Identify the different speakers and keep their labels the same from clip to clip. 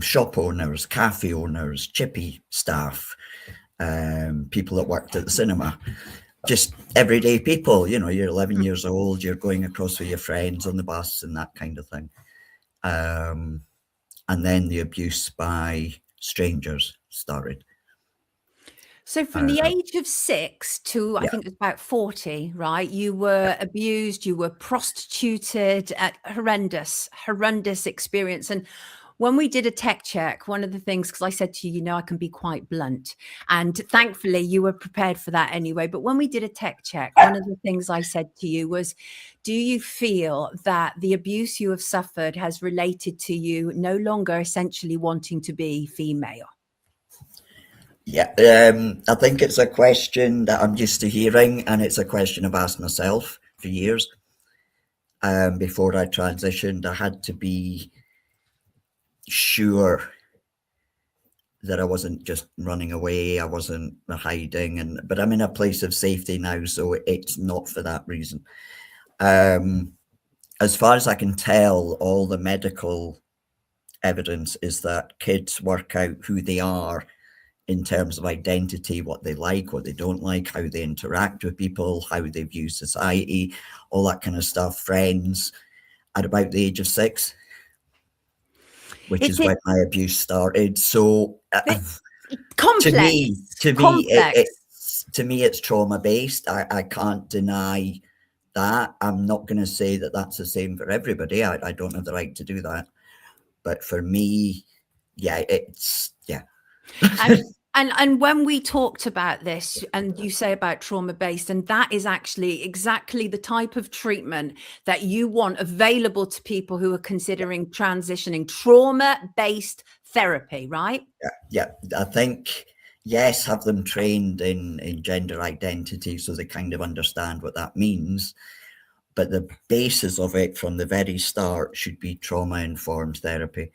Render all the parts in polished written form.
Speaker 1: shop owners, cafe owners, chippy staff, people that worked at the cinema, just everyday people. You know, you're 11 years old, you're going across with your friends on the bus and that kind of thing. And then the abuse by strangers started.
Speaker 2: So from the age of 6 to, I think it was about 40, right? You were abused, you were prostituted, horrendous experience. And when we did a tech check, one of the things, because I said to you, you know, I can be quite blunt, and thankfully you were prepared for that anyway. But when we did a tech check, one of the things I said to you was, do you feel that the abuse you have suffered has related to you no longer essentially wanting to be female?
Speaker 1: Yeah, I think it's a question that I'm used to hearing, and it's a question I've asked myself for years. Before I transitioned, I had to be sure that I wasn't just running away, I wasn't hiding, but I'm in a place of safety now, so it's not for that reason. As far as I can tell, all the medical evidence is that kids work out who they are in terms of identity, what they like, what they don't like, how they interact with people, how they view society, all that kind of stuff, friends, at about the age of 6, which is when my abuse started. So to me, it's trauma based. I can't deny that. I'm not going to say that that's the same for everybody. I don't have the right to do that. But for me, it's.
Speaker 2: And when we talked about this, and you say about trauma-based, and that is actually exactly the type of treatment that you want available to people who are considering transitioning, trauma-based therapy, right?
Speaker 1: Yeah. I think, yes, have them trained in gender identity so they kind of understand what that means. But the basis of it from the very start should be trauma-informed therapy.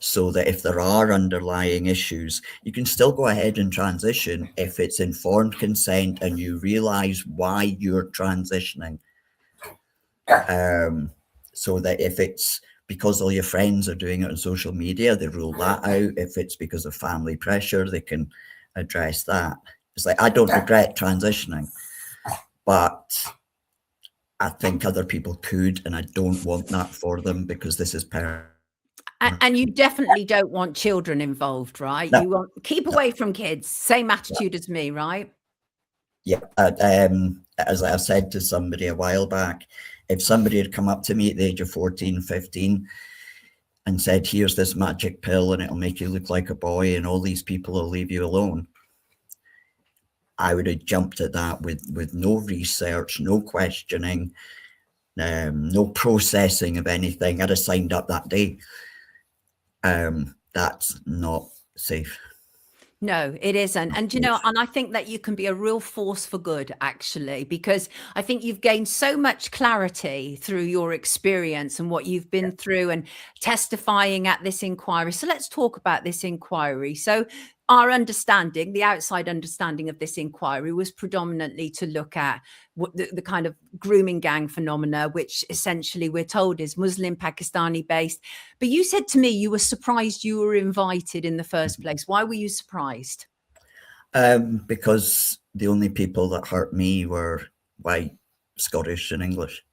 Speaker 1: So that if there are underlying issues, you can still go ahead and transition if it's informed consent and you realize why you're transitioning. So that if it's because all your friends are doing it on social media, they rule that out. If it's because of family pressure, they can address that. It's like, I don't regret transitioning, but I think other people could, and I don't want that for them because this is
Speaker 2: And you definitely don't want children involved, right?
Speaker 1: No.
Speaker 2: You want keep away from kids. Same attitude as me, right?
Speaker 1: Yeah. As I said to somebody a while back, if somebody had come up to me at the age of 14, 15 and said, here's this magic pill and it'll make you look like a boy and all these people will leave you alone, I would have jumped at that with no research, no questioning, no processing of anything. I'd have signed up that day. That's not safe.
Speaker 2: No, it isn't. And, you know, and I think that you can be a real force for good, actually, because I think you've gained so much clarity through your experience and what you've been through and testifying at this inquiry. So let's talk about this inquiry. So our understanding, the outside understanding of this inquiry was predominantly to look at what the kind of grooming gang phenomena, which essentially we're told is Muslim Pakistani based. But you said to me you were surprised you were invited in the first place. Why were you surprised?
Speaker 1: Because the only people that hurt me were white, Scottish and English.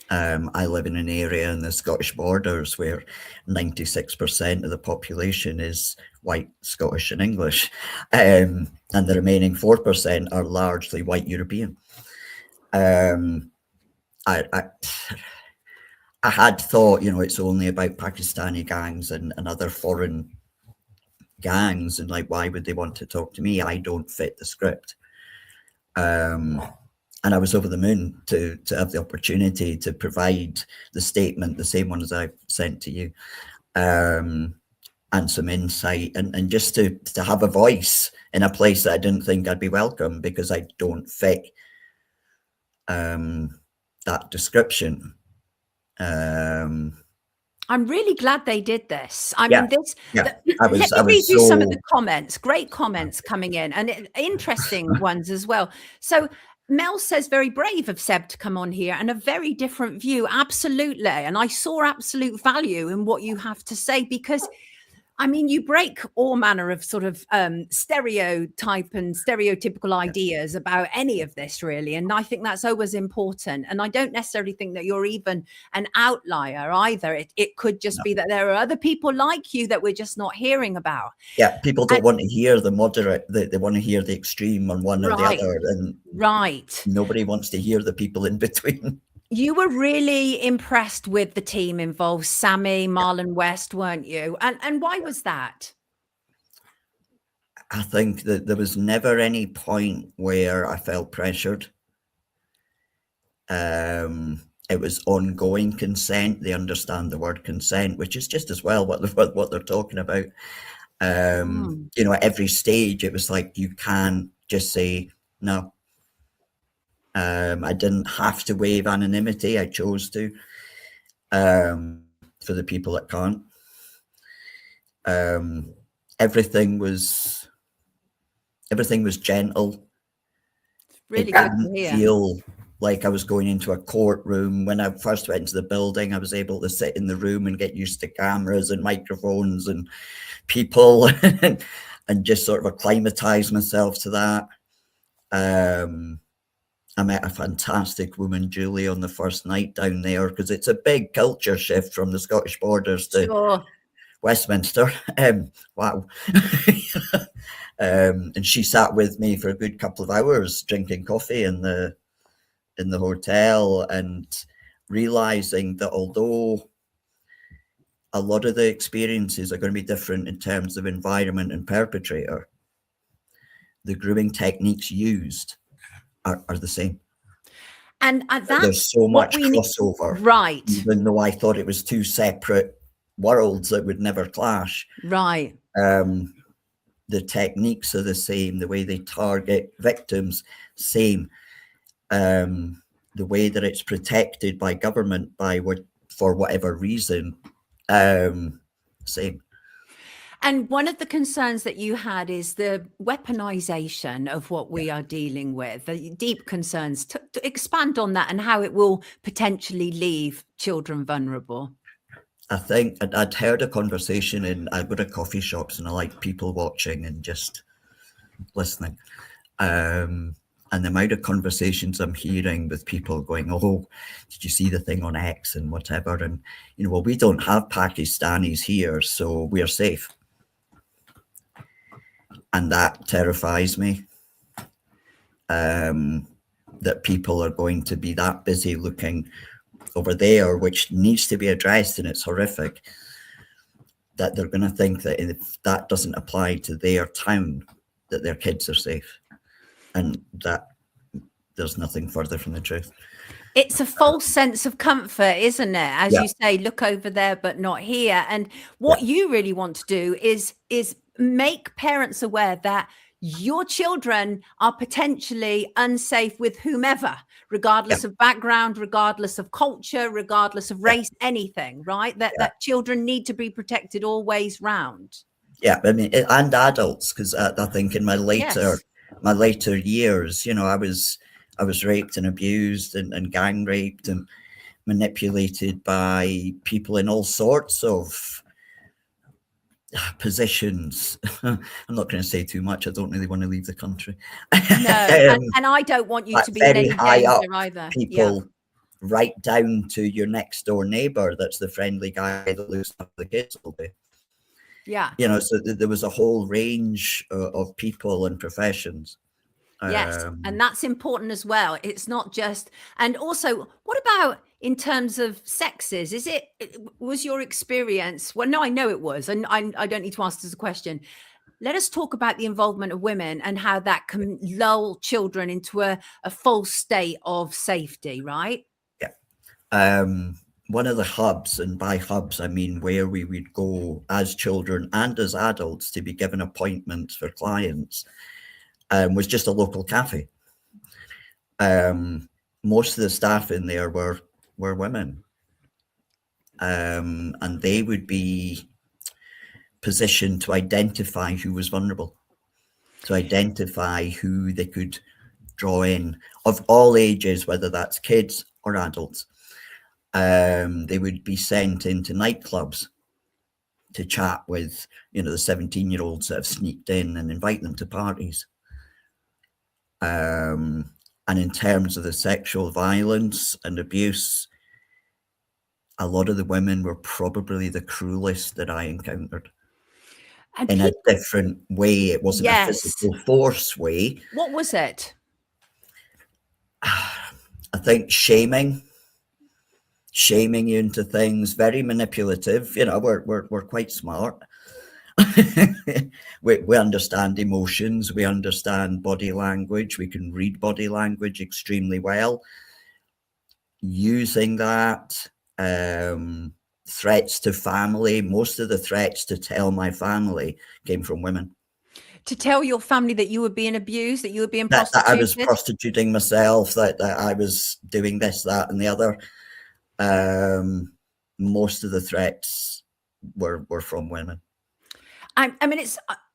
Speaker 1: I live in an area in the Scottish borders where 96% of the population is white, Scottish and English. And the remaining 4% are largely white European. I had thought, you know, it's only about Pakistani gangs and other foreign gangs, and like, why would they want to talk to me? I don't fit the script. And I was over the moon to have the opportunity to provide the statement, the same one as I sent to you, and some insight, and just to have a voice in a place that I didn't think I'd be welcome because I don't fit that description.
Speaker 2: I'm really glad they did this. I mean, let me read you some of the comments, great comments coming in, and interesting ones as well. So Mel says very brave of Seb to come on here, and a very different view. Absolutely. And I saw absolute value in what you have to say, because I mean, you break all manner of sort of stereotype and stereotypical ideas about any of this, really. And I think that's always important. And I don't necessarily think that you're even an outlier either. It could just be that there are other people like you that we're just not hearing about.
Speaker 1: Yeah, people don't want to hear the moderate, they want to hear the extreme on one or the
Speaker 2: Right.
Speaker 1: other. And
Speaker 2: Right.
Speaker 1: nobody wants to hear the people in between.
Speaker 2: You were really impressed with the team involved, Sammy, Marlon West, weren't you? And why was that?
Speaker 1: I think that there was never any point where I felt pressured. It was ongoing consent. They understand the word consent, which is just as well what they're talking about. You know, at every stage, it was like, you can just say no. I didn't have to waive anonymity. I chose to, for the people that can't. Everything was gentle.
Speaker 2: Really
Speaker 1: It
Speaker 2: good to
Speaker 1: didn't
Speaker 2: hear.
Speaker 1: feel like I was going into a courtroom. When I first went into the building, I was able to sit in the room and get used to cameras and microphones and people and just sort of acclimatize myself to that. I met a fantastic woman, Julie, on the first night down there, because it's a big culture shift from the Scottish borders to
Speaker 2: Sure.
Speaker 1: Westminster. Wow. And she sat with me for a good couple of hours drinking coffee in the hotel, and realizing that although a lot of the experiences are going to be different in terms of environment and perpetrator, the grooming techniques used are the same.
Speaker 2: And that's
Speaker 1: there's so much crossover,
Speaker 2: right?
Speaker 1: Even though I thought it was two separate worlds that would never clash.
Speaker 2: Right.
Speaker 1: The techniques are the same. The way they target victims, same. The way that it's protected by government, for whatever reason, same.
Speaker 2: And one of the concerns that you had is the weaponization of what we are dealing with, the deep concerns. To expand on that and how it will potentially leave children vulnerable.
Speaker 1: I think I'd heard a conversation, and I go to coffee shops and I like people watching and just listening. And the amount of conversations I'm hearing with people going, oh, did you see the thing on X and whatever? And, you know, well, we don't have Pakistanis here, so we're safe. And that terrifies me, that people are going to be that busy looking over there, which needs to be addressed, and it's horrific, that they're going to think that if that doesn't apply to their town, that their kids are safe. And that there's nothing further from the truth.
Speaker 2: It's a false sense of comfort, isn't it? As you say, look over there, but not here. And what you really want to do is make parents aware that your children are potentially unsafe with whomever, regardless of background, regardless of culture, regardless of race, anything, right? That children need to be protected always round.
Speaker 1: Yeah, I mean, and adults, because I think in my later years, you know, I was raped and abused and gang raped and manipulated by people in all sorts of positions. I'm not going to say too much. I don't really want to leave the country.
Speaker 2: No, and I don't want you to be in any danger either.
Speaker 1: People right down to your next door neighbor that's the friendly guy that looks after the kids all day.
Speaker 2: Yeah.
Speaker 1: You know, so there was a whole range of people and professions.
Speaker 2: Yes, and that's important as well. It's not just, and also, what about in terms of sexes? Was your experience? Well, no, I know it was, and I don't need to ask this a question. Let us talk about the involvement of women and how that can lull children into a false state of safety, right?
Speaker 1: Yeah. One of the hubs, and by hubs, I mean where we would go as children and as adults to be given appointments for clients, was just a local cafe. Most of the staff in there were women, and they would be positioned to identify who was vulnerable, to identify who they could draw in, of all ages, whether that's kids or adults. They would be sent into nightclubs to chat with, the 17-year-olds that have sneaked in and invite them to parties. And in terms of the sexual violence and abuse, a lot of the women were probably the cruelest that I encountered.
Speaker 2: And
Speaker 1: in a different way. It wasn't a physical force way.
Speaker 2: What was it?
Speaker 1: I think shaming you into things, very manipulative. We're quite smart. we understand emotions, we understand body language, we can read body language extremely well. Using that, threats to family, most of the threats to tell my family came from women.
Speaker 2: To tell your family that you were being abused, that you were being
Speaker 1: that
Speaker 2: prostituted?
Speaker 1: I was prostituting myself, that I was doing this, that, and the other. Most of the threats were from women.
Speaker 2: I mean,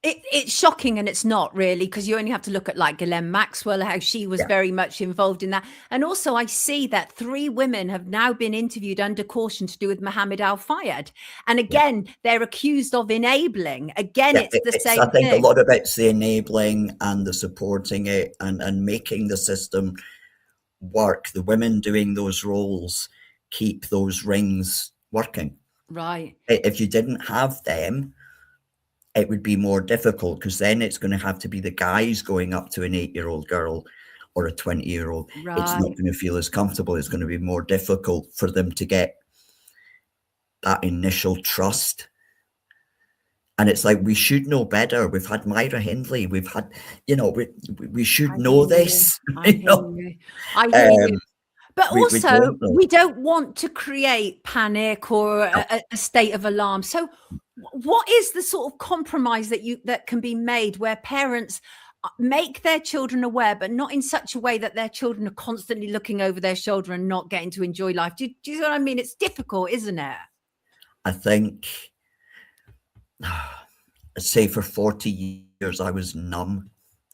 Speaker 2: it's shocking, and it's not really, because you only have to look at like Ghislaine Maxwell, how she was very much involved in that. And also I see that 3 women have now been interviewed under caution to do with Mohammed Al-Fayed. And again, they're accused of enabling. Again, it's the same thing.
Speaker 1: I think a lot of it's the enabling and the supporting it and making the system work. The women doing those roles keep those rings working.
Speaker 2: Right.
Speaker 1: If you didn't have them, it would be more difficult, because then it's going to have to be the guys going up to an 8-year-old girl or a 20-year-old.
Speaker 2: Right.
Speaker 1: It's not going to feel as comfortable. It's going to be more difficult for them to get that initial trust. And it's like, we should know better. We've had Myra Hindley. We've had, we should know this.
Speaker 2: I hear you. But also, we don't want to create panic or a state of alarm. So what is the sort of compromise that can be made where parents make their children aware, but not in such a way that their children are constantly looking over their shoulder and not getting to enjoy life? Do you know what I mean? It's difficult, isn't it?
Speaker 1: I think, I'd say for 40 years, I was numb